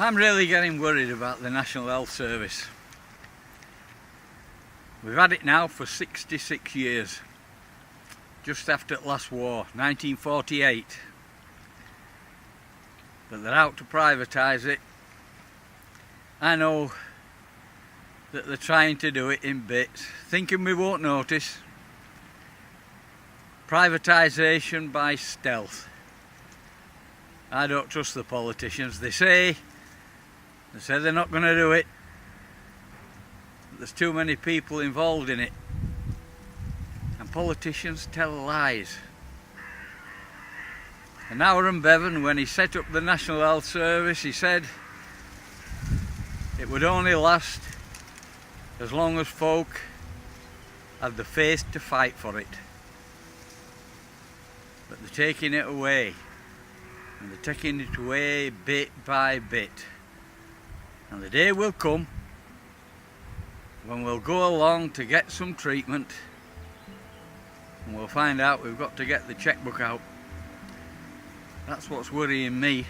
I'm really getting worried about the National Health Service. We've had it now for 66 years, just after the last war, 1948. But they're out to privatise it. I know that they're trying to do it in bits, thinking we won't notice. Privatisation by stealth. I don't trust the politicians. They say they're not going to do it. There's too many people involved in it. And politicians tell lies. And Aaron Bevan, when he set up the National Health Service, he said it would only last as long as folk had the faith to fight for it. But they're taking it away. And they're taking it away bit by bit. And the day will come when we'll go along to get some treatment and we'll find out we've got to get the checkbook out. That's what's worrying me.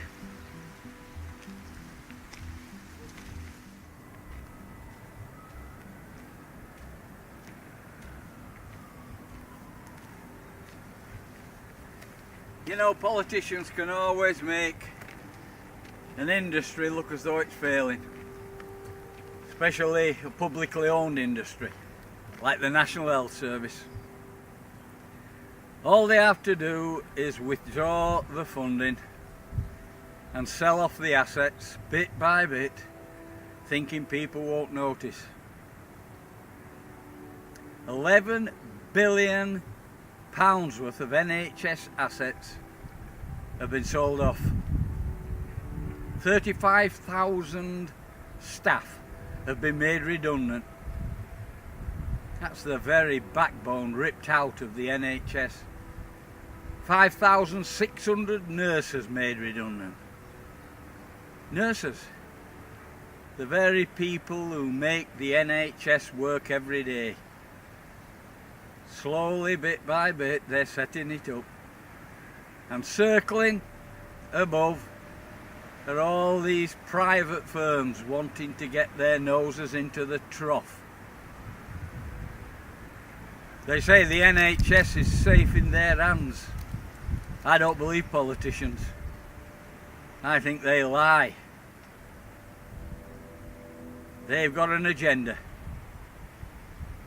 You know, politicians can always make an industry look as though it's failing, especially a publicly owned industry like the National Health Service. All they have to do is withdraw the funding and sell off the assets bit by bit, thinking people won't notice. £11 billion worth of NHS assets have been sold off. 35,000 staff have been made redundant. That's the very backbone ripped out of the NHS. 5,600 nurses made redundant. Nurses, the very people who make the NHS work every day. Slowly, bit by bit, they're setting it up. And circling above are all these private firms wanting to get their noses into the trough. They say the NHS is safe in their hands. I don't believe politicians. I think they lie. They've got an agenda.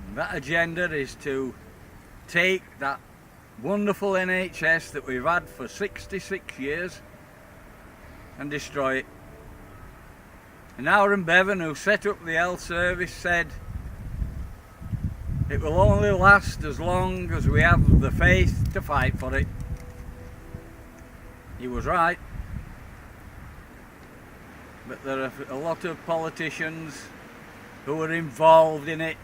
And that agenda is to take that wonderful NHS that we've had for 66 years and destroy it. And Aaron Bevan, who set up the health service, said it will only last as long as we have the faith to fight for it. He was right. But there are a lot of politicians who are involved in it,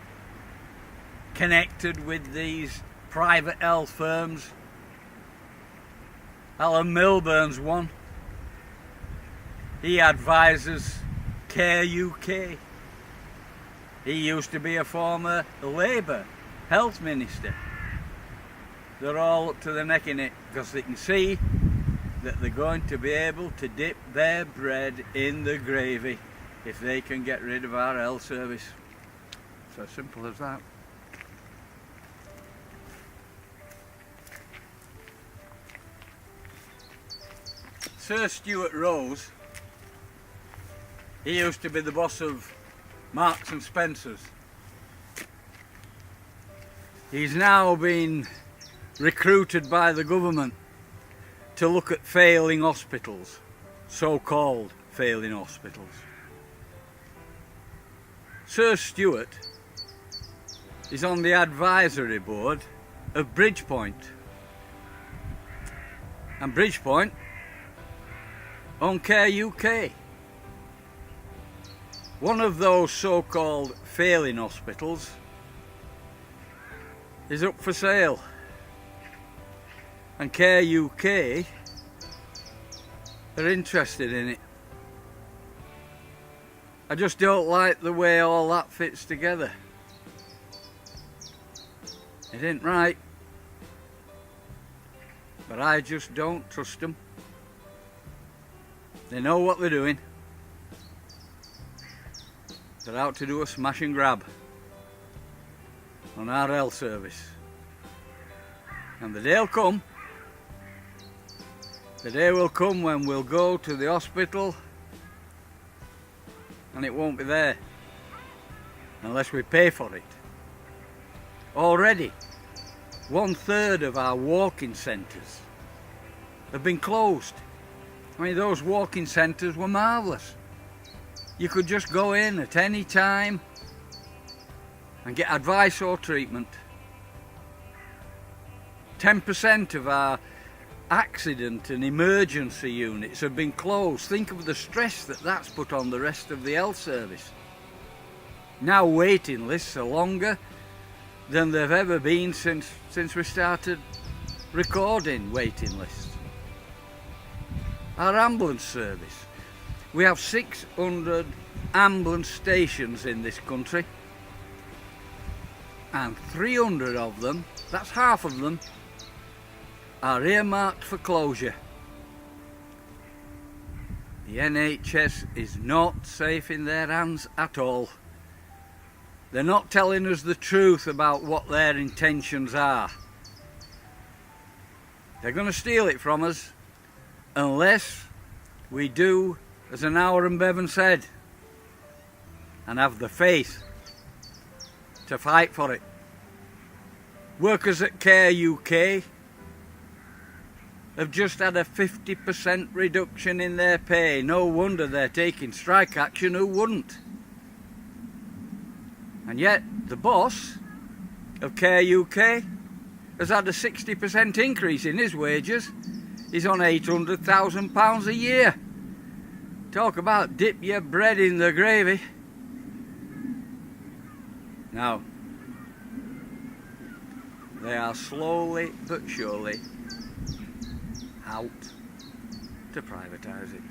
connected with these private health firms. Alan Milburn's one. He advises Care UK. He used to be a former Labour health minister. They're all up to the neck in it because they can see that they're going to be able to dip their bread in the gravy if they can get rid of our health service. It's as simple as that. Sir Stuart Rose, he used to be the boss of Marks and Spencer's. He's now been recruited by the government to look at failing hospitals, so-called failing hospitals. Sir Stuart is on the advisory board of Bridgepoint. And Bridgepoint own Care UK. One of those so-called failing hospitals is up for sale. And Care UK are interested in it. I just don't like the way all that fits together. It ain't right. But I just don't trust them. They know what they're doing. They're out to do a smash and grab on our health service. And the day will come, the day will come when we'll go to the hospital and it won't be there unless we pay for it. Already, 1/3 of our walk-in centres have been closed. I mean, those walk-in centres were marvellous. You could just go in at any time and get advice or treatment. 10% of our accident and emergency units have been closed. Think of the stress that that's put on the rest of the health service. Now waiting lists are longer than they've ever been since we started recording waiting lists. Our ambulance service. We have 600 ambulance stations in this country, and 300 of them, that's half of them, are earmarked for closure. The NHS is not safe in their hands at all. They're not telling us the truth about what their intentions are. They're going to steal it from us unless we do as an Hour and Bevan said and have the faith to fight for it. Workers at Care UK have just had a 50% reduction in their pay. No wonder they're taking strike action, who wouldn't? And yet the boss of Care UK has had a 60% increase in his wages. He's on £800,000 a year. Talk about dip your bread in the gravy. Now, they are slowly but surely out to privatise it.